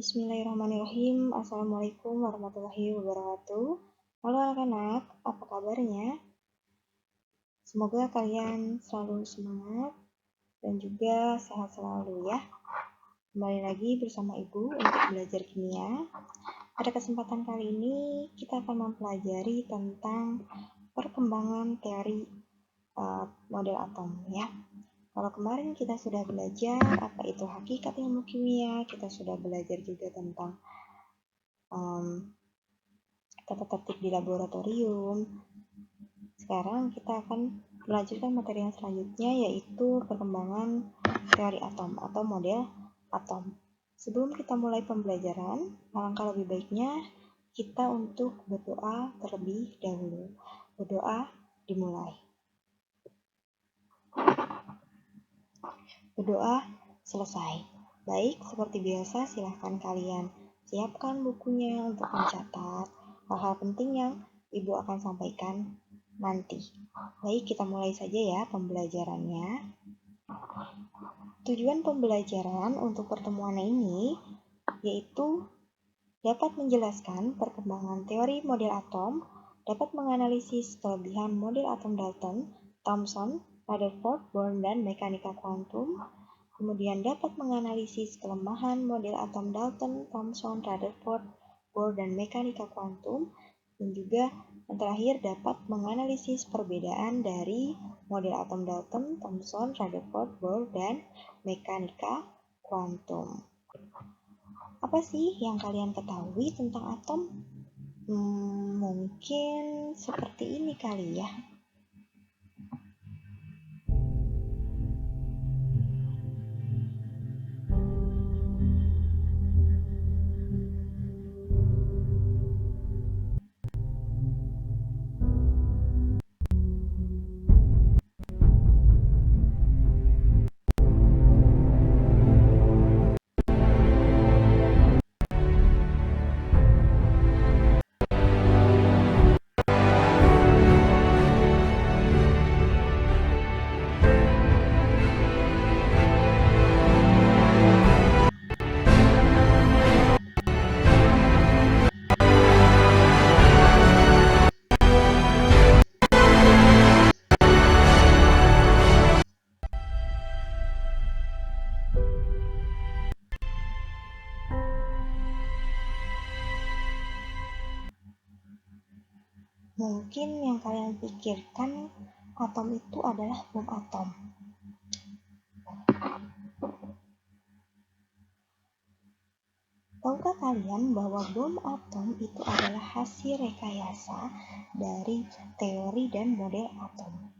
Bismillahirrahmanirrahim. Assalamualaikum warahmatullahi wabarakatuh. Halo anak-anak, apa kabarnya? Semoga kalian selalu semangat dan juga sehat selalu ya. Kembali lagi bersama Ibu untuk belajar kimia. Pada kesempatan kali ini kita akan mempelajari tentang perkembangan teori model atom ya. Kalau kemarin kita sudah belajar apa itu hakikat ilmu kimia, kita sudah belajar juga tentang tata tertib di laboratorium. Sekarang kita akan melanjutkan materi yang selanjutnya, yaitu perkembangan teori atom atau model atom. Sebelum kita mulai pembelajaran, alangkah lebih baiknya kita untuk berdoa terlebih dahulu. Berdoa dimulai. Berdoa selesai. Baik, seperti biasa silahkan kalian siapkan bukunya untuk mencatat hal-hal penting yang Ibu akan sampaikan nanti. Baik, kita mulai saja ya pembelajarannya. Tujuan pembelajaran untuk pertemuan ini yaitu dapat menjelaskan perkembangan teori model atom, dapat menganalisis kelebihan model atom Dalton, Thomson, Rutherford, Bohr, dan mekanika kuantum, kemudian dapat menganalisis kelemahan model atom Dalton, Thomson, Rutherford, Bohr, dan mekanika kuantum, dan juga yang terakhir dapat menganalisis perbedaan dari model atom Dalton, Thomson, Rutherford, Bohr, dan mekanika kuantum. Apa sih yang kalian ketahui tentang atom? Mungkin seperti ini kali ya. Mungkin yang kalian pikirkan atom itu adalah bom atom. Tahukah kalian bahwa bom atom itu adalah hasil rekayasa dari teori dan model atom?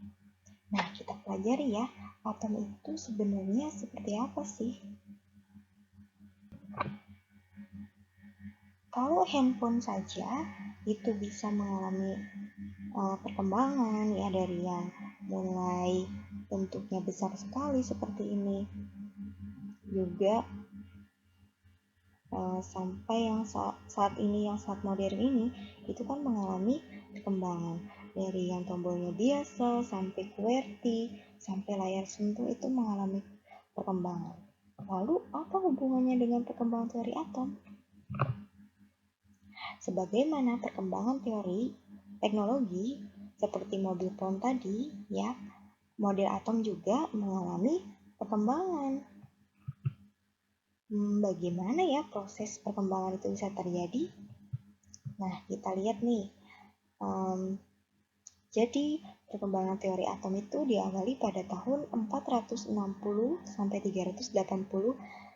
Nah, kita pelajari ya, atom itu sebenarnya seperti apa sih? Kalau handphone saja itu bisa mengalami perkembangan ya, dari yang mulai bentuknya besar sekali seperti ini, juga sampai yang saat ini, yang saat modern ini, itu kan mengalami perkembangan dari yang tombolnya biasa sampai QWERTY sampai layar sentuh, itu mengalami perkembangan. Lalu apa hubungannya dengan perkembangan teori atom? Sebagaimana perkembangan teori teknologi seperti mobil phone tadi ya, model atom juga mengalami perkembangan. Bagaimana ya proses perkembangan itu bisa terjadi? Nah, kita lihat nih. Jadi perkembangan teori atom itu diawali pada tahun 460 sampai 380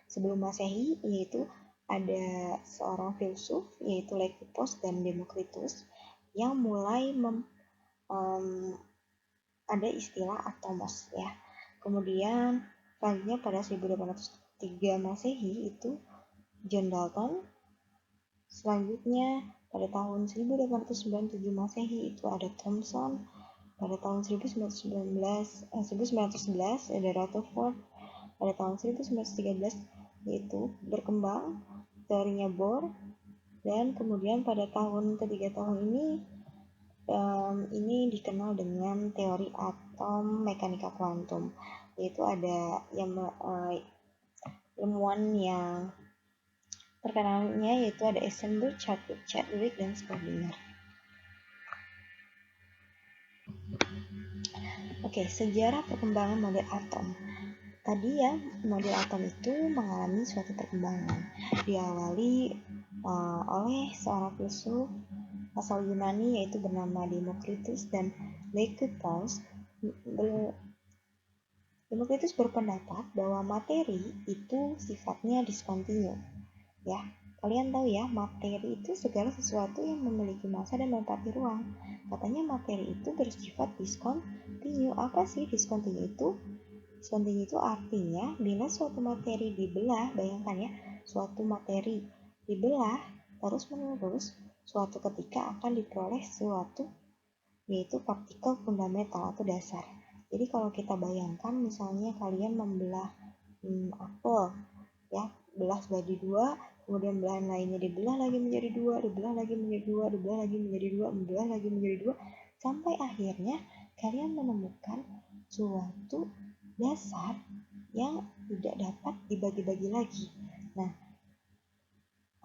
sebelum Masehi, yaitu ada seorang filsuf yaitu Leucippus dan Democritus yang mulai ada istilah atomos ya. Kemudian selanjutnya pada 1803 Masehi itu John Dalton. Selanjutnya pada tahun 1897 Masehi itu ada Thomson. Pada tahun 1911 ada Rutherford. Pada tahun 1913 yaitu berkembang teorinya Bohr, dan kemudian pada tahun ketiga tahun ini dikenal dengan teori atom mekanika kuantum, yaitu ada yang ilmuwan yang perkenalannya yaitu ada Eisenberg, Chadwick, dan Schrödinger. Oke, sejarah perkembangan model atom. Tadi ya, model atom itu mengalami suatu perkembangan. Diawali oleh seorang filsuf asal Yunani yaitu bernama Democritus dan Leibniz. Democritus berpendapat bahwa materi itu sifatnya diskontinu. Ya, kalian tahu ya, materi itu segala sesuatu yang memiliki massa dan menempati ruang. Katanya materi itu bersifat diskontinu. Apa sih diskontinu itu? Diskontinu itu artinya bila suatu materi dibelah, bayangkan ya, suatu materi dibelah terus-menerus, suatu ketika akan diperoleh suatu yaitu partikel fundamental atau dasar. Jadi kalau kita bayangkan misalnya kalian membelah apel, ya, belah jadi dua, kemudian belahan lainnya dibelah lagi menjadi dua, dibelah lagi menjadi dua, dibelah lagi menjadi dua, dibelah lagi menjadi dua, sampai akhirnya kalian menemukan suatu dasar yang tidak dapat dibagi-bagi lagi. Nah,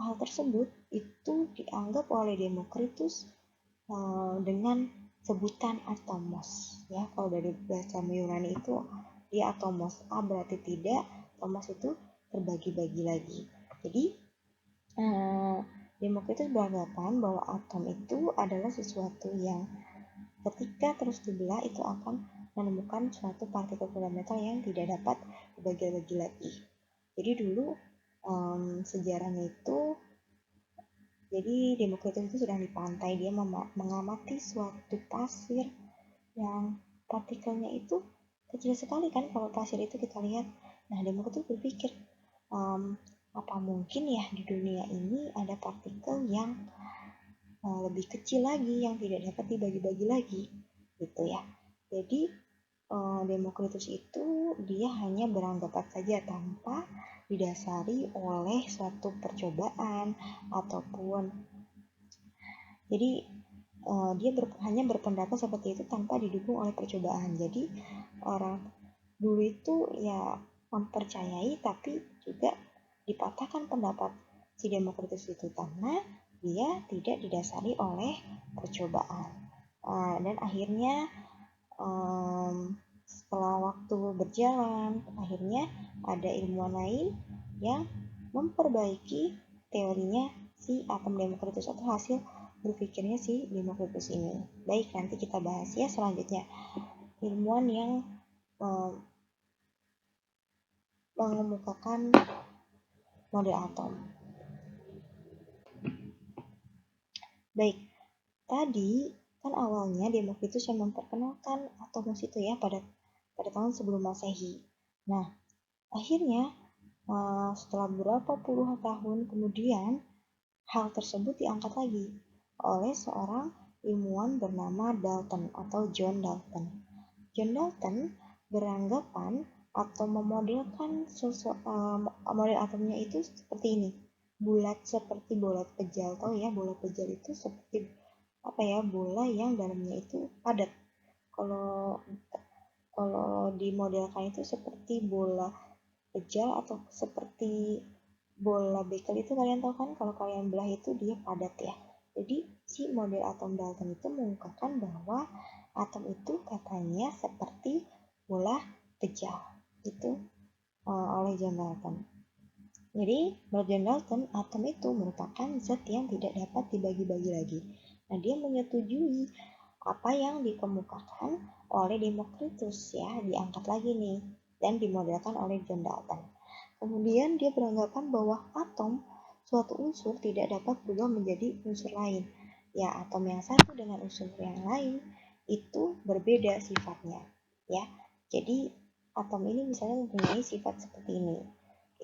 hal tersebut itu dianggap oleh Democritus dengan sebutan atomos. Ya, kalau dari bahasa Yunani itu dia atomos. A berarti tidak, atomos itu terbagi-bagi lagi. Jadi Democritus beranggapan bahwa atom itu adalah sesuatu yang ketika terus dibelah itu akan menemukan suatu partikel fundamental yang tidak dapat dibagi-bagi lagi. Jadi dulu sejarahnya itu, jadi Democritus itu sedang di pantai, dia mengamati suatu pasir yang partikelnya itu kecil sekali kan kalau pasir itu kita lihat. Nah, Democritus berpikir, apa mungkin ya di dunia ini ada partikel yang lebih kecil lagi yang tidak dapat dibagi-bagi lagi, gitu ya. Jadi Democritus itu dia hanya beranggapan saja tanpa didasari oleh suatu percobaan ataupun jadi dia hanya berpendapat seperti itu tanpa didukung oleh percobaan. Jadi orang dulu itu ya mempercayai tapi juga dipatahkan pendapat si Democritus itu karena dia tidak didasari oleh percobaan. Dan akhirnya setelah waktu berjalan, akhirnya ada ilmuwan lain yang memperbaiki teorinya si atom Democritus atau hasil berpikirnya si Democritus ini. Baik, nanti kita bahas ya selanjutnya. Ilmuwan yang mengemukakan model atom. Baik, tadi kan awalnya Democritus yang memperkenalkan atomos itu ya pada tahun sebelum Masehi. Nah, akhirnya setelah beberapa puluh tahun kemudian hal tersebut diangkat lagi oleh seorang ilmuwan bernama Dalton atau John Dalton. John Dalton beranggapan atau memodelkan model atomnya itu seperti ini, bulat seperti bola pejal. Tahu ya, bola pejal itu seperti bola yang dalamnya itu padat. Kalau dimodelkan itu seperti bola pejal atau seperti bola bekel itu, kalian tahu kan kalau kalian belah itu dia padat ya. Jadi si model atom Dalton itu mengungkapkan bahwa atom itu katanya seperti bola pejal itu oleh John Dalton. Jadi menurut John Dalton, atom itu merupakan zat yang tidak dapat dibagi-bagi lagi. Nah, dia menyetujui apa yang dikemukakan oleh Democritus ya, diangkat lagi nih dan dimodelkan oleh John Dalton. Kemudian dia beranggapan bahwa atom suatu unsur tidak dapat berubah menjadi unsur lain. Ya, atom yang satu dengan unsur yang lain itu berbeda sifatnya. Ya, jadi atom ini misalnya mempunyai sifat seperti ini,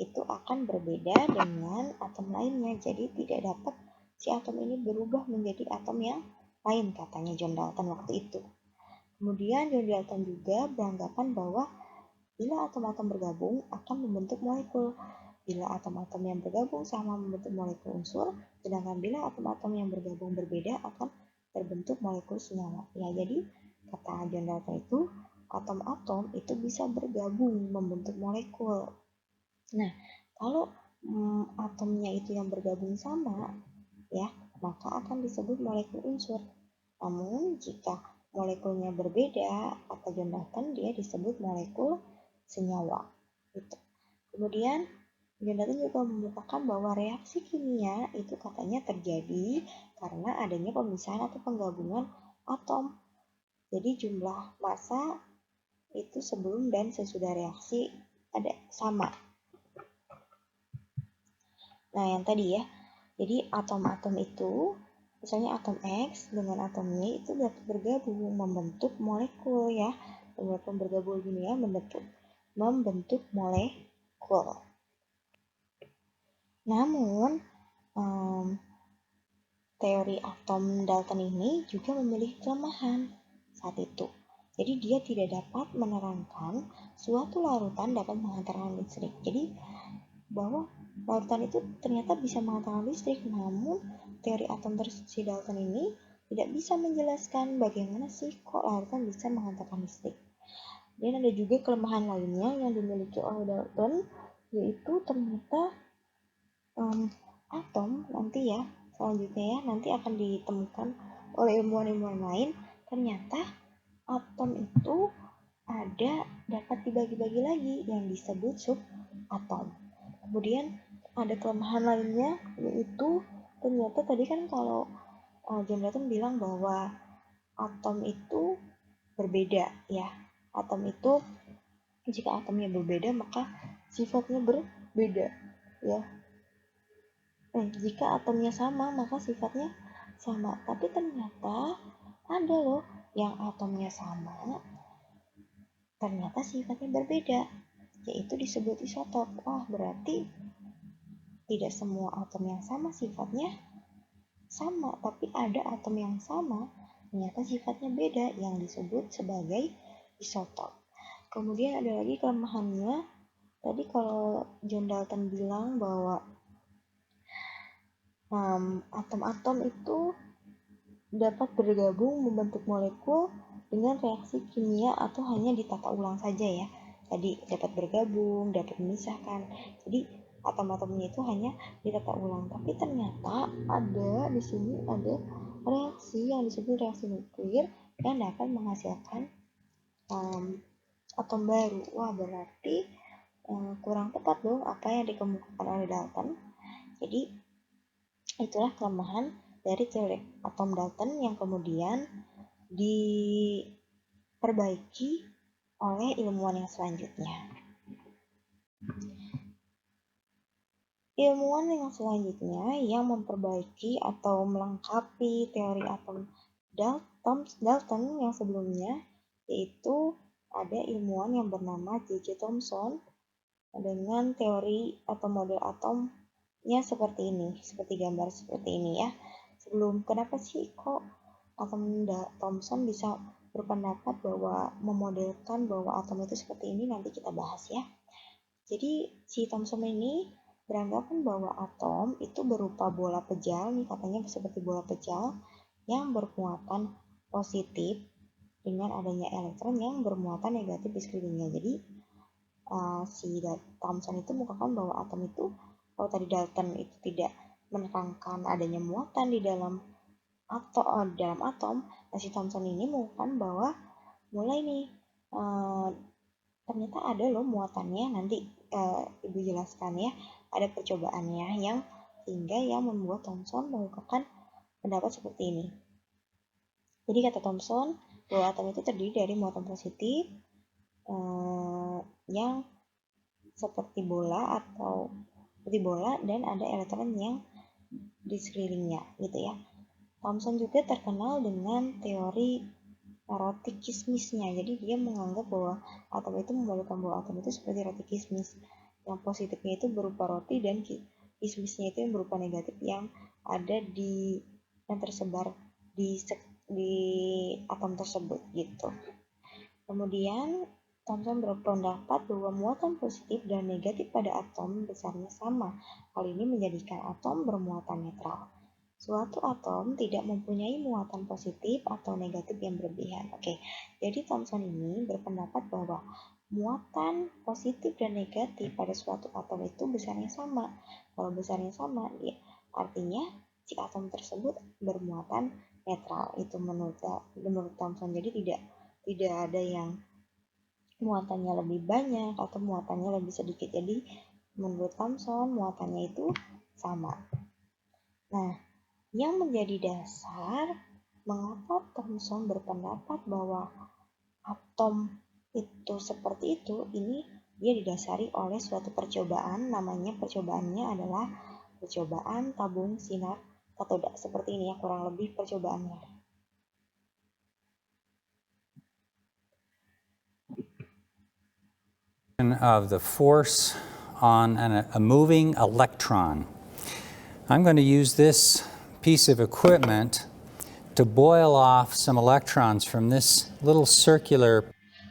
itu akan berbeda dengan atom lainnya. Jadi tidak dapat si atom ini berubah menjadi atom yang lain, katanya John Dalton waktu itu. Kemudian John Dalton juga beranggapan bahwa bila atom-atom bergabung akan membentuk molekul. Bila atom-atom yang bergabung sama membentuk molekul unsur, sedangkan bila atom-atom yang bergabung berbeda akan terbentuk molekul senyawa. Ya, jadi kata John Dalton itu atom-atom itu bisa bergabung membentuk molekul. Nah, kalau atomnya itu yang bergabung sama, ya, maka akan disebut molekul unsur. Namun jika molekulnya berbeda atau John Dalton, dia disebut molekul senyawa. Gitu. Kemudian John Dalton juga membukakan bahwa reaksi kimia itu katanya terjadi karena adanya pemisahan atau penggabungan atom. Jadi jumlah massa itu sebelum dan sesudah reaksi ada sama. Nah, yang tadi ya. Jadi atom-atom itu, misalnya atom X dengan atom Y itu dapat bergabung membentuk molekul ya. Walaupun bergabung gini ya, membentuk molekul. Namun, teori atom Dalton ini juga memiliki kelemahan saat itu. Jadi dia tidak dapat menerangkan suatu larutan dapat menghantarkan listrik. Jadi bahwa larutan itu ternyata bisa menghantarkan listrik, namun teori atom si Dalton ini tidak bisa menjelaskan bagaimana sih kok larutan bisa menghantarkan listrik. Dan ada juga kelemahan lainnya yang dimiliki oleh Dalton, yaitu ternyata atom nanti ya selanjutnya ya nanti akan ditemukan oleh ilmuwan-ilmuwan lain, ternyata atom itu ada dapat dibagi-bagi lagi yang disebut subatom. Kemudian ada kelemahan lainnya, yaitu ternyata tadi kan kalau John Dalton bilang bahwa atom itu berbeda ya. Atom itu jika atomnya berbeda maka sifatnya berbeda ya. Jika atomnya sama maka sifatnya sama. Tapi ternyata ada loh yang atomnya sama ternyata sifatnya berbeda, yaitu disebut isotop. Wah, berarti tidak semua atom yang sama sifatnya sama, tapi ada atom yang sama ternyata sifatnya beda yang disebut sebagai isotop. Kemudian ada lagi kelemahannya. Tadi kalau John Dalton bilang bahwa atom-atom itu dapat bergabung membentuk molekul dengan reaksi kimia atau hanya ditata ulang saja ya. Tadi dapat bergabung, dapat memisahkan. Jadi atom-atomnya itu hanya ditata ulang. Tapi ternyata ada di sini ada reaksi yang disebut reaksi nuklir yang dapat menghasilkan atom baru. Wah, berarti kurang tepat dong apa yang dikemukakan oleh Dalton. Jadi itulah kelemahan dari teori atom Dalton yang kemudian diperbaiki oleh ilmuwan yang selanjutnya. Ilmuwan yang selanjutnya yang memperbaiki atau melengkapi teori atom Dalton yang sebelumnya, yaitu ada ilmuwan yang bernama J.J. Thomson dengan teori atau model atomnya seperti ini, seperti gambar seperti ini ya. Sebelum, kenapa sih kok Thomson bisa berpendapat bahwa memodelkan bahwa atom itu seperti ini, nanti kita bahas ya. Jadi si Thomson ini beranggapan bahwa atom itu berupa bola pejal, nih katanya seperti bola pejal yang bermuatan positif dengan adanya elektron yang bermuatan negatif di sekelilingnya. Jadi si Thomson itu mengungkapkan bahwa atom itu, kalau tadi Dalton itu tidak menerangkan adanya muatan di dalam atom, si Thomson ini mengungkapkan bahwa mulai nih ternyata ada loh muatannya, nanti Ibu jelaskan ya, ada percobaannya yang sehingga yang membuat Thomson mengungkapkan pendapat seperti ini. Jadi kata Thomson bahwa atom itu terdiri dari muatan positif yang seperti bola dan ada elektron yang di sekelilingnya gitu ya. Thomson juga terkenal dengan teori roti kismisnya. Jadi dia menganggap bahwa atom itu membalikkan bahwa atom itu seperti roti kismis. Yang positifnya itu berupa roti dan kismisnya itu yang berupa negatif yang ada yang tersebar di atom tersebut gitu. Kemudian Thomson berpendapat bahwa muatan positif dan negatif pada atom besarnya sama. Hal ini menjadikan atom bermuatan netral. Suatu atom tidak mempunyai muatan positif atau negatif yang berlebihan. Oke, jadi Thomson ini berpendapat bahwa muatan positif dan negatif pada suatu atom itu besarnya sama. Kalau besarnya sama, ya artinya si atom tersebut bermuatan netral. Itu menurut Thomson. Jadi tidak ada yang muatannya lebih banyak atau muatannya lebih sedikit. Jadi menurut Thomson muatannya itu sama. Nah, yang menjadi dasar mengapa Thomson berpendapat bahwa atom itu seperti itu, ini dia didasari oleh suatu percobaan, namanya percobaannya adalah percobaan tabung sinar katoda. Seperti ini ya kurang lebih percobaannya. Of the force on a moving electron. I'm going to use this piece of equipment to boil off some electrons from this little circular.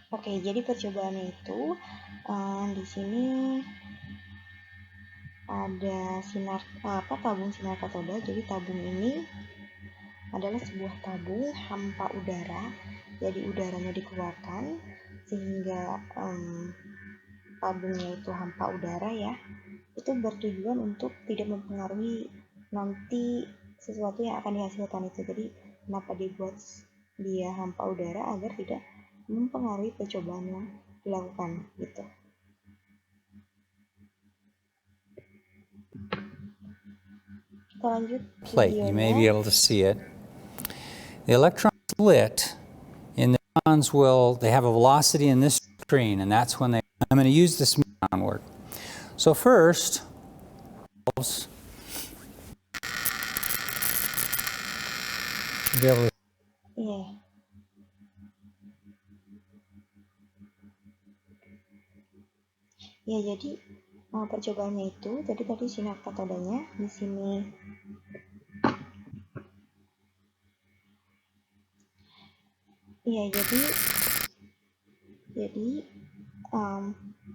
Oke, jadi percobaannya itu di sini ada tabung sinar katoda. Jadi tabung ini adalah sebuah tabung hampa udara. Jadi udaranya dikeluarkan sehingga tabungnya itu hampa udara ya. Itu bertujuan untuk tidak mempengaruhi nanti sesuatu yang akan dihasilkan itu. Jadi kenapa dibuat dia hampa udara agar tidak mempengaruhi percobaan yang dilakukan gitu. Kita lanjut Plate. You may be able to see it. The electron split, and the electrons they have a velocity in this screen, and that's when I'm going to use this downward. So first, be able to. Ya, jadi percobaannya itu, jadi tadi sinar katodanya di sini. Ya, jadi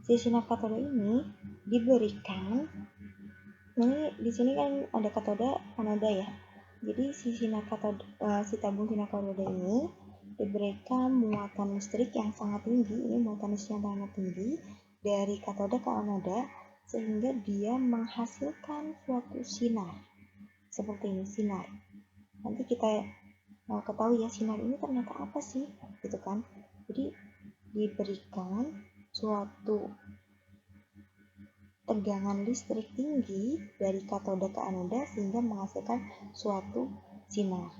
si sinar katoda ini diberikan. Ini di sini kan ada katoda, anoda ya. Jadi si sinar katoda, si tabung sinar katoda ini diberikan muatan listrik yang sangat tinggi. Ini muatan listrik yang sangat tinggi dari katoda ke anoda sehingga dia menghasilkan suatu sinar. Seperti ini sinar. Nanti kita ketahui ya sinar ini ternyata apa sih, gitu kan? Jadi diberikan suatu tegangan listrik tinggi dari katoda ke anoda sehingga menghasilkan suatu sinar.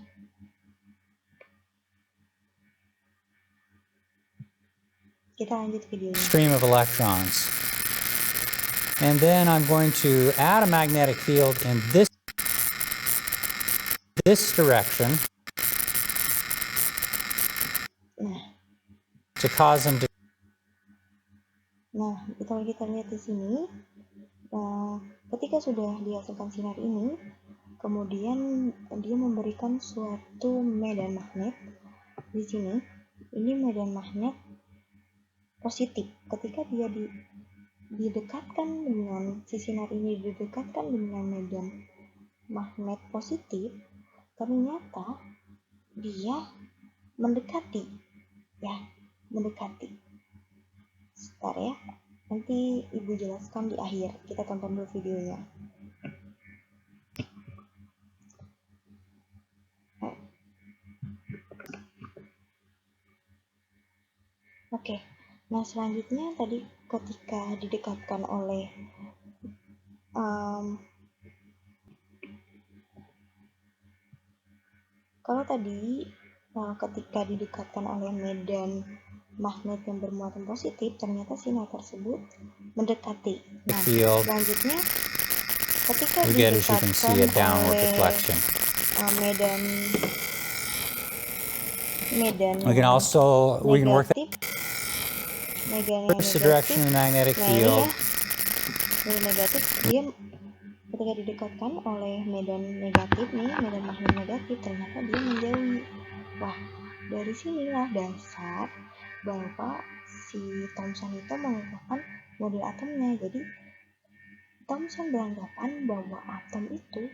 Kita lanjut videonya. Stream of electrons. And then I'm going to add a magnetic field in this direction to cause them to. Nah, kalau kita lihat di sini, ketika sudah dihasilkan sinar ini, kemudian dia memberikan suatu medan magnet di sini. Ini medan magnet positif. Ketika dia didekatkan dengan si sinar ini didekatkan dengan medan magnet positif, ternyata dia mendekati. Sebentar ya, nanti ibu jelaskan di akhir. Kita tonton dulu videonya. Oke, nah selanjutnya tadi ketika didekatkan oleh kalau tadi ketika didekatkan oleh medan magnet yang bermuatan positif, ternyata sinar tersebut mendekati. Nah, selanjutnya ketika didekatkan oleh medan we can work negatif, the direction of the magnetic field. Medan negatif, dia ketika didekatkan oleh medan negatif nih, medan magnet negatif, ternyata dia menjauhi. Wah, dari sinilah dasar bahwa si Thomson itu mengungkapkan model atomnya. Jadi Thomson beranggapan bahwa atom itu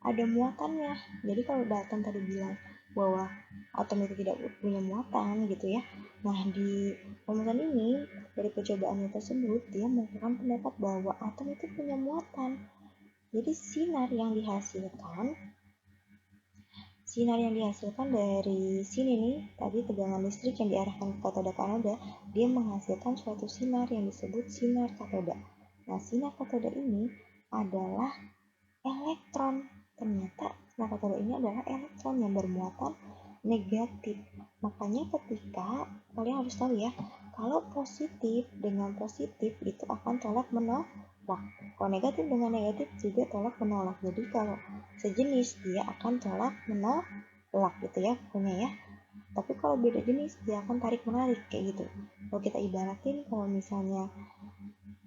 ada muatannya. Jadi kalau Dalton tadi bilang bahwa atom itu tidak punya muatan gitu ya. Nah, di rumusan ini dari percobaannya tersebut dia mengungkapkan pendapat bahwa atom itu punya muatan. Jadi sinar yang dihasilkan dari sini nih, tadi tegangan listrik yang diarahkan ke katoda ke anoda, dia menghasilkan suatu sinar yang disebut sinar katoda. Nah, sinar katoda ini adalah elektron. Ternyata sinar katoda ini adalah elektron yang bermuatan negatif. Makanya ketika kalian harus tahu ya, kalau positif dengan positif itu akan tolak menolak. Kalau negatif dengan negatif juga tolak menolak. Jadi kalau sejenis dia akan tolak menolak gitu ya pokoknya ya. Tapi kalau beda jenis dia akan tarik menarik kayak gitu. Kalau kita ibaratin kalau misalnya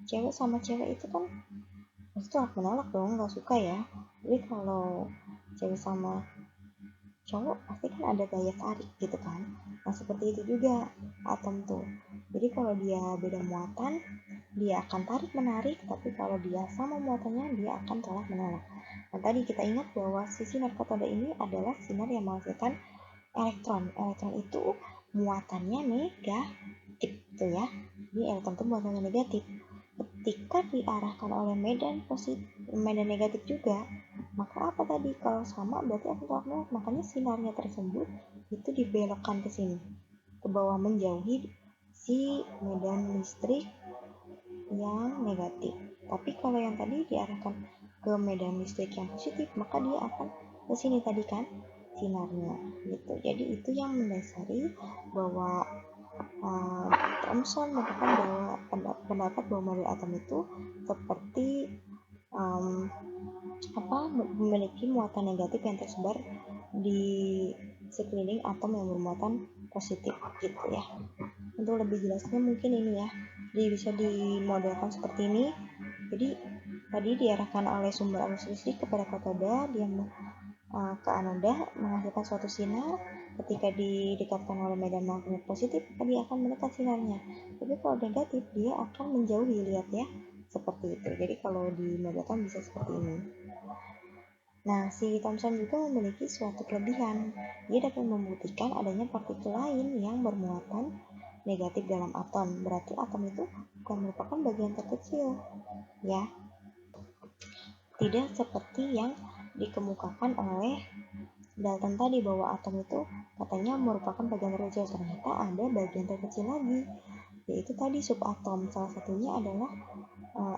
cewek sama cewek itu kan pasti tolak menolak dong, nggak suka ya. Jadi kalau cewek sama cowok pasti kan ada daya tarik gitu kan. Nah seperti itu juga atom tuh. Jadi kalau dia beda muatan dia akan tarik menarik, tapi kalau dia sama muatannya dia akan tolak menolak. Nah tadi kita ingat bahwa si sinar katoda ini adalah sinar yang menghasilkan elektron. Elektron itu muatannya negatif tuh ya. Ini elektron itu muatannya negatif. Ketika diarahkan oleh medan negatif juga, maka apa tadi? Kalau sama berarti akan tolak menolak. Makanya sinarnya tersebut itu dibelokkan ke sini, ke bawah menjauhi si medan listrik yang negatif. Tapi kalau yang tadi diarahkan ke medan listrik yang positif, maka dia akan ke sini tadi kan sinarnya gitu. Jadi itu yang mendasari bahwa Thomson mengatakan bahwa pendapat bahwa model atom itu seperti memiliki muatan negatif yang tersebar di sekeliling atom yang bermuatan positif gitu ya. Untuk lebih jelasnya mungkin ini ya, jadi bisa dimodelkan seperti ini. Jadi tadi diarahkan oleh sumber arus listrik kepada katoda, dia ke anoda menghasilkan suatu sinar. Ketika didekatkan oleh medan magnet positif, dia akan menekan sinarnya. Tapi kalau negatif, dia akan menjauhi, lihat ya, seperti itu. Jadi kalau dimodelkan bisa seperti ini. Nah, si Thomson juga memiliki suatu kelebihan. Dia dapat membuktikan adanya partikel lain yang bermuatan negatif dalam atom. Berarti atom itu bukan merupakan bagian terkecil, ya. Tidak seperti yang dikemukakan oleh Dalton tadi bahwa atom itu katanya merupakan bagian terkecil. Ternyata ada bagian terkecil lagi, yaitu tadi subatom. Salah satunya adalah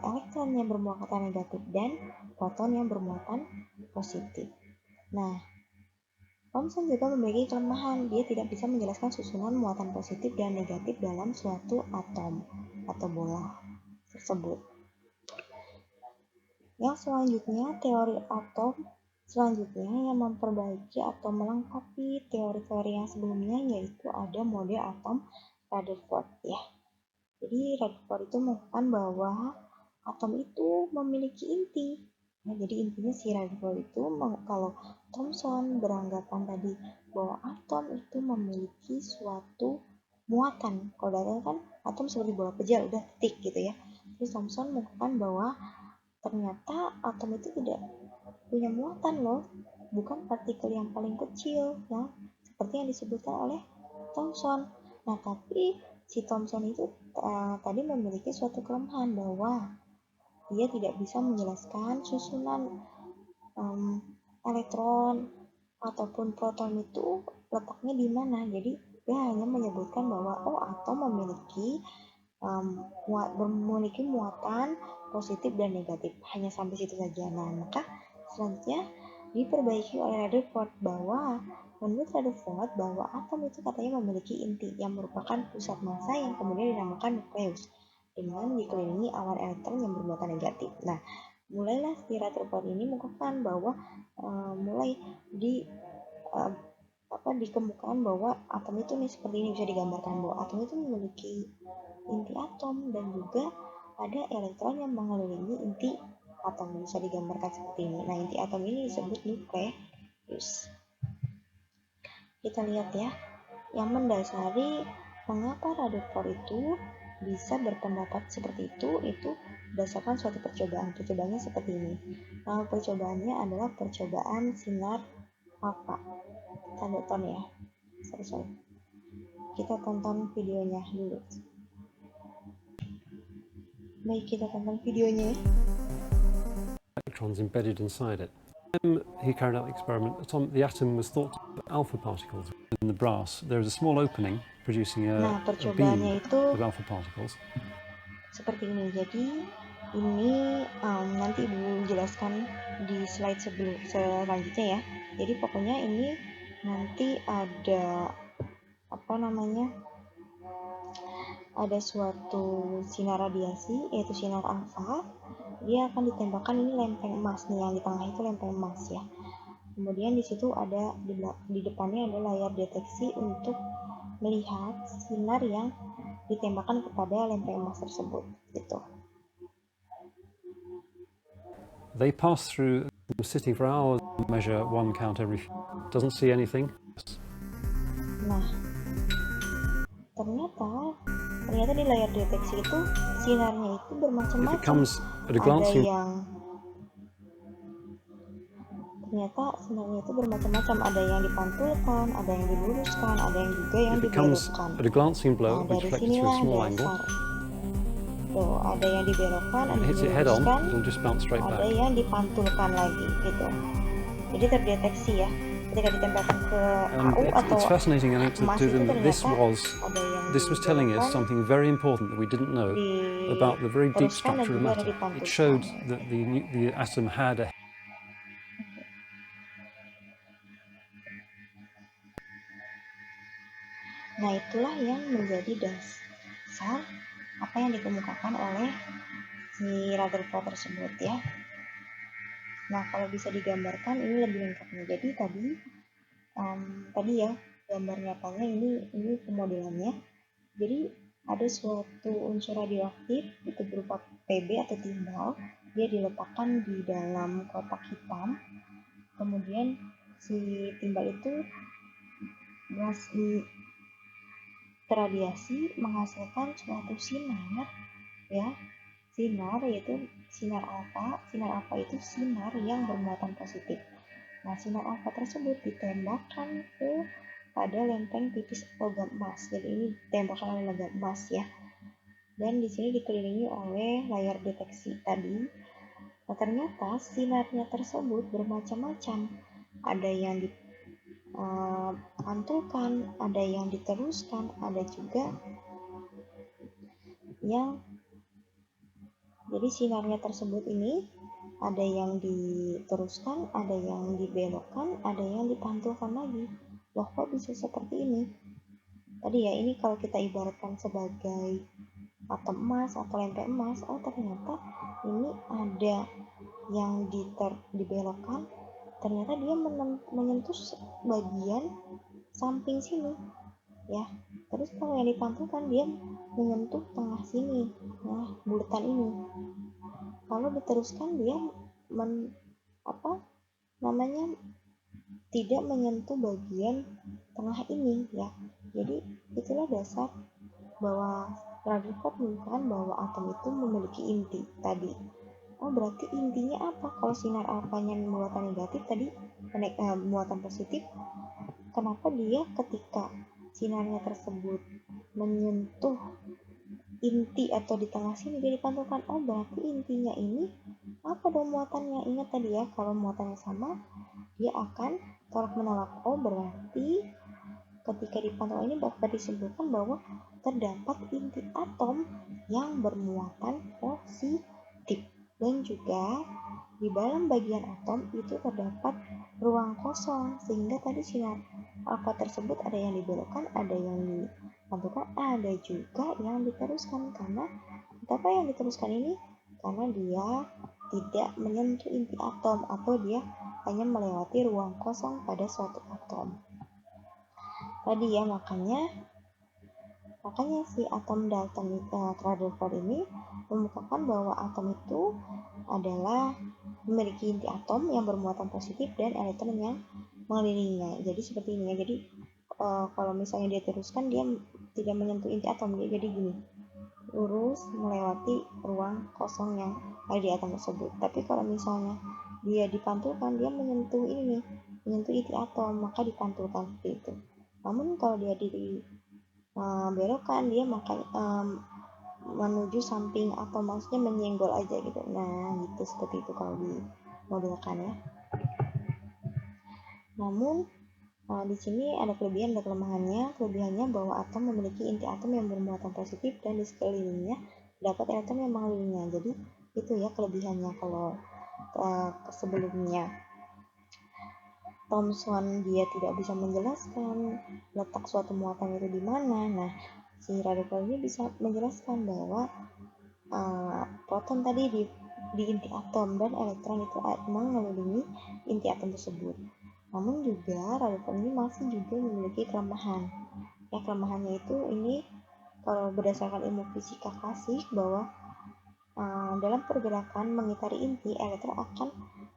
elektron yang bermuatan negatif dan proton yang bermuatan positif. Nah, Thomson juga memiliki kelemahan. Dia tidak bisa menjelaskan susunan muatan positif dan negatif dalam suatu atom atau bola tersebut. Yang selanjutnya, teori atom selanjutnya yang memperbaiki atau melengkapi teori-teori yang sebelumnya, yaitu ada model atom Rutherford ya. Jadi Rutherford itu mengatakan bahwa atom itu memiliki inti. Nah, jadi intinya si Rutherford itu kalau Thomson beranggapan tadi bahwa atom itu memiliki suatu muatan. Kalau Dalton kan atom seperti bola pejal, udah titik gitu ya. Terus Thomson mengatakan bahwa ternyata atom itu tidak punya muatan loh, bukan partikel yang paling kecil yang seperti yang disebutkan oleh Thomson. Nah, tapi si Thomson itu tadi memiliki suatu kelemahan bahwa dia tidak bisa menjelaskan susunan elektron ataupun proton itu letaknya di mana. Jadi dia hanya menyebutkan bahwa atom memiliki muatan positif dan negatif, hanya sampai situ saja. Nah, maka selanjutnya diperbaiki oleh Rutherford bahwa menurut Rutherford bahwa atom itu katanya memiliki inti yang merupakan pusat massa yang kemudian dinamakan nukleus dengan dikelilingi awan elektron yang bermuatan negatif. Nah, mulailah si Rutherford ini mengungkapkan bahwa dikemukakan bahwa atom itu nih seperti ini, bisa digambarkan bahwa atom itu memiliki inti atom dan juga ada elektron yang mengelilingi inti atom, bisa digambarkan seperti ini. Nah, inti atom ini disebut nukleus. Kita lihat ya, yang mendasari mengapa Rutherford itu bisa berpendapat seperti itu berdasarkan suatu percobaan. Percobaannya seperti ini. Nama percobaannya adalah percobaan sinar alfa. tanda ton ya. Sorry. Kita tonton videonya dulu. Baik, kita tonton videonya. Electrons embedded inside it. He carried out the experiment. The atom was thought to have alpha particles in the brass. There is a small opening producing a beam of alpha particles. Seperti ini. Jadi ini nanti Ibu jelaskan di slide selanjutnya ya. Jadi pokoknya ini nanti ada ada suatu sinar radiasi yaitu sinar alfa. Dia akan ditembakkan, ini lempeng emas nih, yang di tengah itu lempeng emas ya. Kemudian di situ ada di depannya ada layar deteksi untuk melihat sinar yang ditembakkan kepada lempeng emas tersebut gitu. They pass through, sitting for hours, measure one count every few. Doesn't see anything. Nah, ternyata di layar deteksi itu sinarnya itu bermacam-macam. Ternyata sinarnya itu bermacam-macam. Ada yang dipantulkan, ada yang diluruskan, ada yang juga yang dibelokkan. Nah, dari sinilah dasar. Tuh, ada yang dibelokkan, ada yang diluruskan, ada yang dipantulkan lagi gitu. Jadi terdeteksi ya. Ketika ditembakkan ke AU atau emas itu ternyata this was telling us something very important that we didn't know about the very deep structure of matter. It showed that the atom had a Nah, itulah yang menjadi dasar apa yang dikemukakan oleh si Rutherford tersebut ya. Nah, kalau bisa digambarkan ini lebih lengkapnya. Jadi tadi ya gambar nyatanya ini pemodelannya. Jadi ada suatu unsur radioaktif itu berupa Pb atau timbal. Dia diletakkan di dalam kotak hitam. Kemudian si timbal itu terradiasi menghasilkan suatu sinar ya. Sinar yaitu sinar alfa. Sinar alfa itu sinar yang bermuatan positif. Nah, sinar alfa tersebut ditembakkan pada lempeng tipis logam emas. Jadi ini ditembakkan oleh logam emas ya. Dan di sini dikelilingi oleh layar deteksi tadi. Nah, ternyata sinarnya tersebut bermacam-macam. Ada yang dipantulkan, ada yang diteruskan, ada juga yang jadi sinarnya tersebut ini ada yang diteruskan, ada yang dibelokkan, ada yang dipantulkan lagi. Loh, kok bisa seperti ini? Tadi ya, ini kalau kita ibaratkan sebagai atom emas atau lempeng emas, ternyata ini ada yang dibelokkan, ternyata dia menyentuh bagian samping sini ya. Terus kalau yang dipantulkan dia menyentuh tengah sini, nah bulatan ini. Kalau diteruskan dia tidak menyentuh bagian tengah ini ya. Jadi itulah dasar bahwa Rutherford menunjukkan bahwa atom itu memiliki inti tadi. Berarti intinya apa? Kalau sinar alfanya muatan negatif tadi, muatan positif, kenapa dia ketika sinarnya tersebut menyentuh inti atau di tengah sini dia dipantulkan? Berarti intinya ini apa dong muatannya? Ingat tadi ya, kalau muatannya sama dia akan tolak menolak. Berarti ketika dipantulkan ini dapat disimpulkan bahwa terdapat inti atom yang bermuatan positif. Dan juga di dalam bagian atom itu terdapat ruang kosong, sehingga tadi sinar alfa tersebut ada yang dibelokkan, ada yang dipantulkan, ada juga yang diteruskan. Karena apa yang diteruskan ini? Karena dia tidak menyentuh inti atom atau dia hanya melewati ruang kosong pada suatu atom. Tadi ya, makanya si atom Dalton Rutherford ini mengemukakan bahwa atom itu adalah memiliki inti atom yang bermuatan positif dan elektron yang mengelilinginya. Jadi seperti ini ya. Jadi kalau misalnya dia teruskan, dia tidak menyentuh inti atom, dia jadi gini, lurus melewati ruang kosong yang ada di atom tersebut. Tapi kalau misalnya dia dipantulkan, dia menyentuh ini nih, menyentuh inti atom, maka dipantulkan seperti itu. Namun kalau dia belokkan, dia maka menuju samping atau maksudnya menyenggol aja gitu. Nah, gitu seperti itu kalau dimodelkan ya. Namun di sini ada kelebihan dan kelemahannya. Kelebihannya bahwa atom memiliki inti atom yang bermuatan positif dan di sekelilingnya dapat elektron yang mengelilinginya. Jadi itu ya kelebihannya kalau sebelumnya. Thomson dia tidak bisa menjelaskan letak suatu muatan itu di mana. Nah, si Rutherford ini bisa menjelaskan bahwa proton tadi di inti atom dan elektron itu mengelilingi inti atom tersebut. Namun juga Rutherford ini masih juga memiliki kelemahan. Ya, kelemahannya itu ini kalau berdasarkan ilmu fisika klasik bahwa dalam pergerakan mengitari inti, elektron akan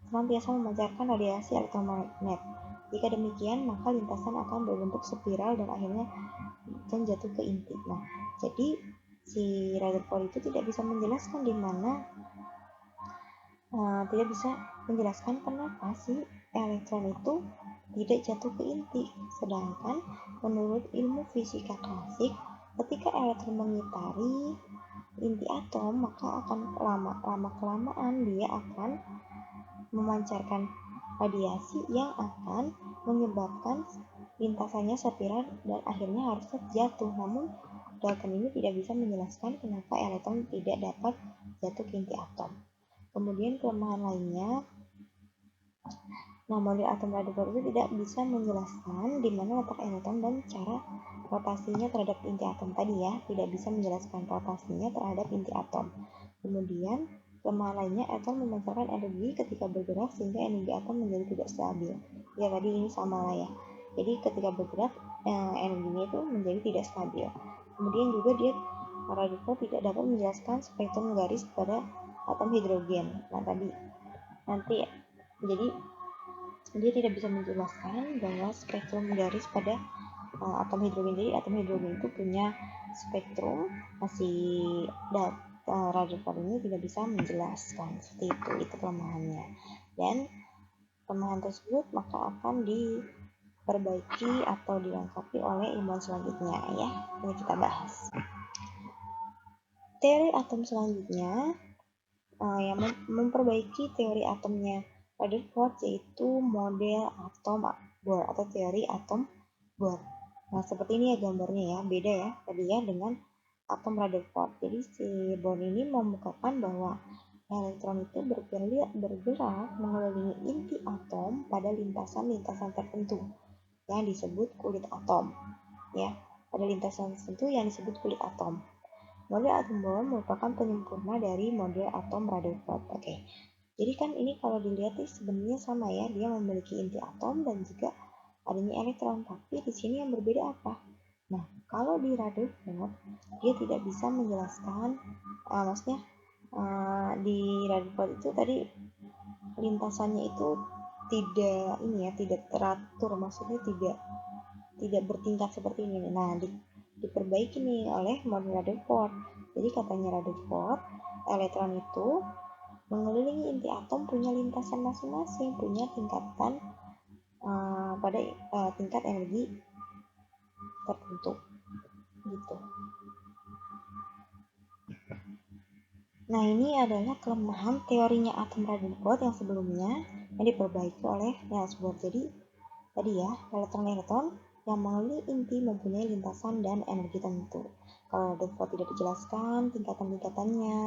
senantiasa memancarkan radiasi elektromagnet. Jika demikian, maka lintasan akan berbentuk spiral dan akhirnya jatuh ke inti. Nah, jadi si Rutherford itu tidak bisa menjelaskan di mana tidak bisa menjelaskan kenapa sih elektron itu tidak jatuh ke inti. Sedangkan menurut ilmu fisika klasik, ketika elektron mengitari inti atom, maka akan lama-kelamaan dia akan memancarkan radiasi yang akan menyebabkan lintasannya spiral dan akhirnya harus jatuh. Namun Dalton ini tidak bisa menjelaskan kenapa elektron tidak dapat jatuh ke inti atom. Kemudian kelemahan lainnya, model atom Rutherford itu tidak bisa menjelaskan di mana letak elektron dan cara rotasinya terhadap inti atom tadi ya, tidak bisa menjelaskan rotasinya terhadap inti atom. Kemudian kelemahan lainnya, elektron memancarkan energi ketika bergerak sehingga energi atom menjadi tidak stabil. Ya tadi ini sama lah ya. Jadi ketika bergerak energinya itu menjadi tidak stabil. Kemudian juga Rutherford tidak dapat menjelaskan spektrum garis pada atom hidrogen. Nah tadi nanti jadi dia tidak bisa menjelaskan bahwa spektrum garis pada atom hidrogen. Jadi atom hidrogen itu punya spektrum, masih Rutherford ini tidak bisa menjelaskan seperti itu kelemahannya. Dan kelemahan tersebut maka akan diperbaiki atau dilengkapi oleh ilmuwan selanjutnya ya. Ini kita bahas. Teori atom selanjutnya yang memperbaiki teori atomnya Rutherford yaitu model atom Bohr atau teori atom Bohr. Nah seperti ini ya gambarnya ya, beda ya tadi ya dengan atom Rutherford. Jadi si Bohr ini mengemukakan bahwa elektron itu bergerak mengelilingi inti atom pada lintasan-lintasan tertentu yang disebut kulit atom. Ya, pada lintasan tertentu yang disebut kulit atom. Model atom Bohr merupakan penyempurna dari model atom Rutherford. Oke. Jadi kan ini kalau dilihat sebenarnya sama ya, dia memiliki inti atom dan juga adanya elektron, tapi di sini yang berbeda apa? Nah, kalau di Rutherford dia tidak bisa menjelaskan, maksudnya di Rutherford itu tadi lintasannya itu tidak teratur, maksudnya tidak bertingkat seperti ini. Nah, diperbaiki nih oleh model Rutherford. Jadi katanya Rutherford, elektron itu mengelilingi inti atom punya lintasan masing-masing, punya tingkatan pada tingkat energi tertentu gitu. Nah, ini adalah kelemahan teorinya atom Rutherford yang sebelumnya yang diperbaiki oleh Niels Bohr. Jadi tadi ya, elektron-elektron yang mengelilingi inti mempunyai lintasan dan energi tertentu. Kalau Rutherford tidak dijelaskan tingkatan-tingkatannya,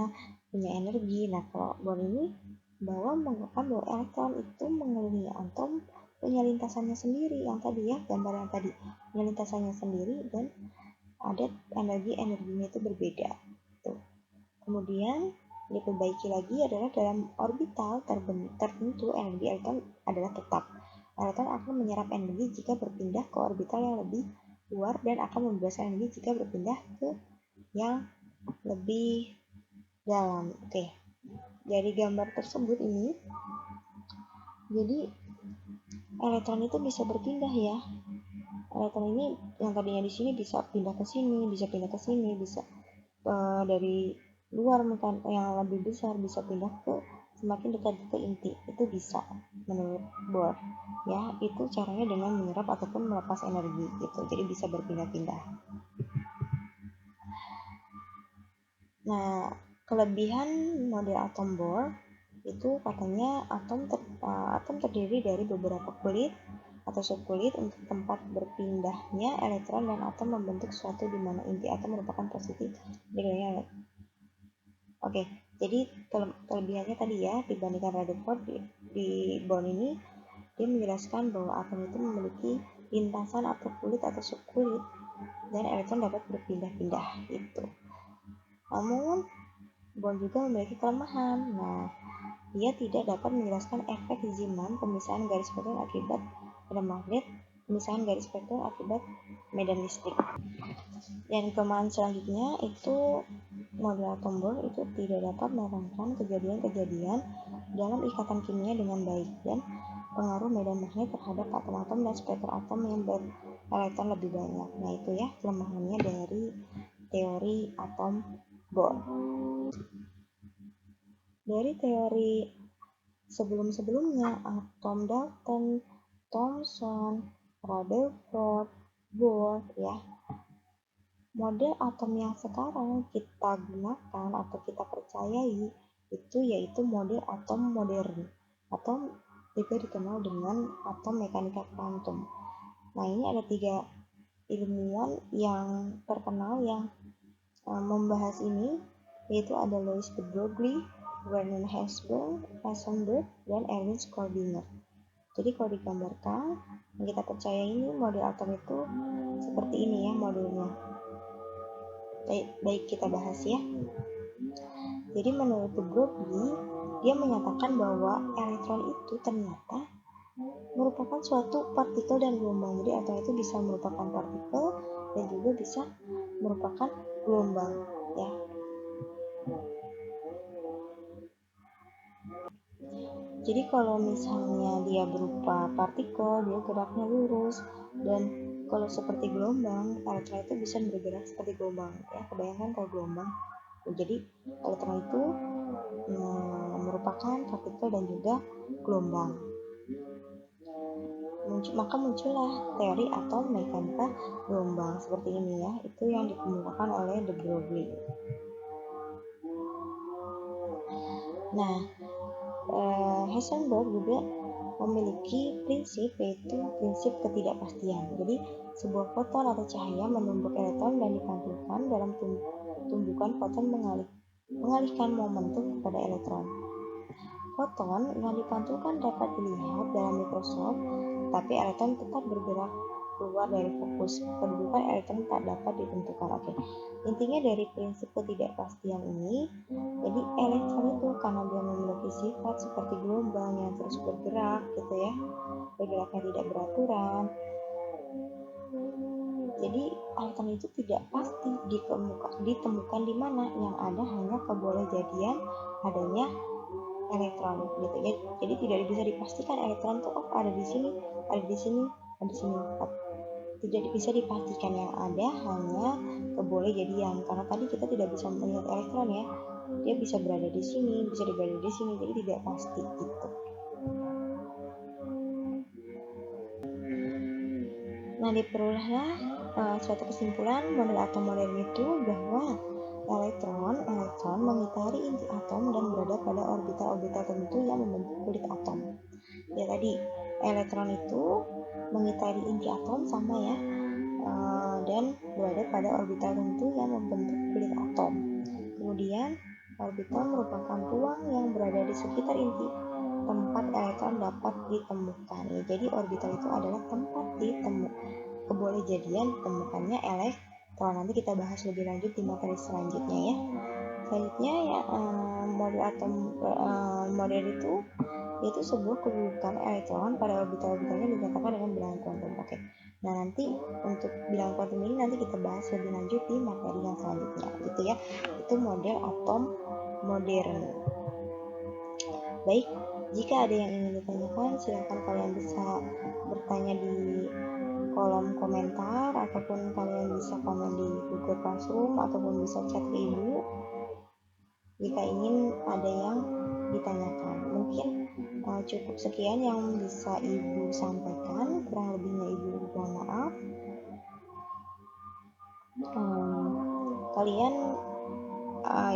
punya energi. Nah, kalau Bohr ini mengungkapkan bahwa elektron itu mengelilingi atom punya lintasannya sendiri, yang tadi ya, gambar yang tadi punya lintasannya sendiri dan ada energinya itu berbeda. Tuh. Kemudian diperbaiki lagi adalah dalam orbital tertentu energi elektron adalah tetap. Elektron akan menyerap energi jika berpindah ke orbital yang lebih luar dan akan membebaskan energi jika berpindah ke yang lebih dalam. Oke. Dari gambar tersebut ini, jadi elektron itu bisa berpindah ya. Elektron ini yang tadinya di sini bisa pindah ke sini, bisa dari luar mungkin yang lebih besar bisa pindah ke semakin dekat ke inti, itu bisa. menurut Bohr ya, itu caranya dengan menyerap ataupun melepas energi gitu, jadi bisa berpindah-pindah. Nah, kelebihan model atom Bohr itu katanya atom terdiri dari beberapa kulit atau subkulit untuk tempat berpindahnya elektron dan atom membentuk suatu di mana inti atom merupakan positif nilainya. Oke, jadi kelebihannya tadi ya, dibandingkan Rutherford di Bohr ini, dia menjelaskan bahwa atom itu memiliki lintasan atau kulit atau subkulit dan elektron dapat berpindah-pindah gitu. Namun Bohr juga memiliki kelemahan. Nah, dia tidak dapat menjelaskan efek Zeeman, pemisahan garis spektrum akibat medan magnet, pemisahan garis spektrum akibat medan listrik. Dan kelemahan selanjutnya itu model atom Bohr itu tidak dapat menerangkan kejadian-kejadian dalam ikatan kimia dengan baik dan pengaruh medan magnet terhadap atom-atom dan spektrum atom yang berelektron lebih banyak. Nah, itu ya kelemahannya dari teori atom Bohr. Dari teori sebelum-sebelumnya, atom Dalton, Thomson, Rutherford, Bohr ya. Model atom yang sekarang kita gunakan atau kita percayai itu yaitu model atom modern atau juga dikenal dengan atom mekanika kuantum. Nah, ini ada 3 ilmuwan yang terkenal yang membahas ini, yaitu ada Louis de Broglie, Werner Heisenberg, dan Erwin Schrödinger. Jadi kalau digambarkan, yang kita percaya ini model atom itu seperti ini ya modelnya. Baik kita bahas ya. Jadi menurut de Broglie, dia menyatakan bahwa elektron itu ternyata merupakan suatu partikel dan gelombang. Jadi atom itu bisa merupakan partikel dan juga bisa merupakan gelombang ya. Jadi kalau misalnya dia berupa partikel, dia geraknya lurus, dan kalau seperti gelombang, elektron itu bisa bergerak seperti gelombang ya. Kebayangkan kalau gelombang. Jadi elektron itu merupakan partikel dan juga gelombang. Maka muncullah teori atom mekanika gelombang seperti ini ya. Itu yang dikemukakan oleh de Broglie. Nah, Heisenberg juga memiliki prinsip, yaitu prinsip ketidakpastian. Jadi sebuah foton atau cahaya menumbuk elektron dan dipantulkan dalam tumbukan foton mengalihkan momentum kepada elektron. Foton yang dipantulkan dapat dilihat dalam mikroskop, tapi elektron tetap bergerak keluar dari fokus. Kedudukan elektron tak dapat ditentukan. Oke. Intinya dari prinsip ketidakpastian ini, jadi elektron itu karena dia memiliki sifat seperti gelombang yang terus bergerak gitu ya, bergeraknya tidak beraturan. Jadi elektron itu tidak pasti ditemukan di mana, yang ada hanya kebolehjadian adanya elektron gitu ya. Jadi tidak bisa dipastikan elektron itu ada di sini, ada di sini, ada di sini. Tidak bisa dipastikan, yang ada hanya kebolehjadian. Karena tadi kita tidak bisa melihat elektron ya. Dia bisa berada di sini, bisa berada di sini, jadi tidak pasti gitu. Nah, diperolehlah suatu kesimpulan model atom modern itu bahwa elektron mengitari inti atom dan berada pada orbital-orbital tertentu yang membentuk kulit atom. Ya tadi, elektron itu mengitari inti atom sama ya, dan berada pada orbital tertentu yang membentuk kulit atom. Kemudian, orbital merupakan ruang yang berada di sekitar inti tempat elektron dapat ditemukan. Ya, jadi orbital itu adalah tempat kebolehjadian ditemukannya elektron. Nanti kita bahas lebih lanjut di materi selanjutnya ya. Selanjutnya ya, model atom modern itu yaitu sebuah kedudukan elektron pada orbital-orbitalnya dinyatakan dengan bilangan kuantum. Oke. Nah, nanti untuk bilangan kuantum ini nanti kita bahas lebih lanjut di materi yang selanjutnya gitu ya. Itu model atom modern. Baik, jika ada yang ingin ditanyakan, silakan kalian bisa bertanya di kolom komentar, ataupun kalian bisa komen di Google Classroom, ataupun bisa chat ke ibu jika ingin ada yang ditanyakan. Mungkin Cukup sekian yang bisa Ibu sampaikan, kurang lebihnya Ibu mohon maaf. Kalian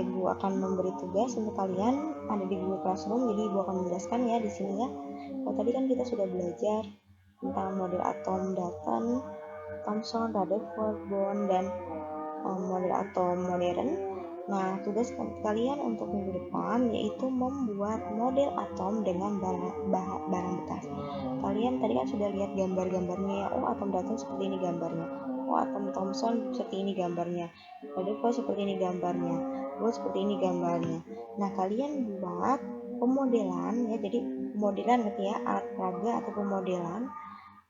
Ibu akan memberi tugas untuk kalian ada di Google Classroom, jadi Ibu akan menjelaskan ya di sini ya. Kalau tadi kan kita sudah belajar tentang model atom Dalton, Thomson, Rutherford, Bohr, dan model atom modern. Nah, tugas kalian untuk minggu depan yaitu membuat model atom dengan barang bekas. Kalian tadi kan sudah lihat gambar-gambarnya ya. Oh, atom Dalton seperti ini gambarnya. Oh, atom Thomson seperti ini gambarnya. Rutherford seperti ini gambarnya. Bohr seperti ini gambarnya. Nah, kalian buat pemodelan ya. Jadi pemodelan gitu ya, alat peraga atau pemodelan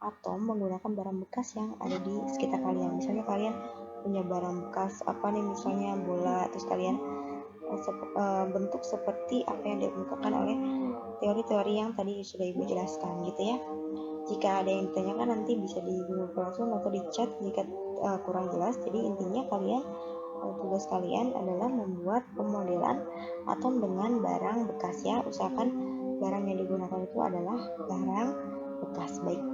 atom menggunakan barang bekas yang ada di sekitar kalian. Misalnya kalian punya barang bekas apa nih, misalnya bola, terus kalian bentuk seperti apa yang dikemukakan oleh teori-teori yang tadi sudah Ibu jelaskan gitu ya. Jika ada yang ditanyakan nanti bisa di Google Classroom atau di chat jika kurang jelas. Jadi intinya kalian tugas kalian adalah membuat pemodelan atom dengan barang bekas ya. Usahakan barang yang digunakan itu adalah barang bekas. Baik,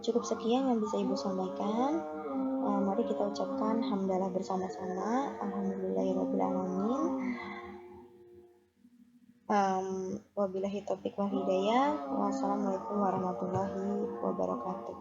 cukup sekian yang bisa Ibu sampaikan. Mari kita ucapkan hamdalah bersama-sama. Alhamdulillahirrabbilalamin. Wabillahi taufiq wal hidayah. Wassalamualaikum warahmatullahi wabarakatuh.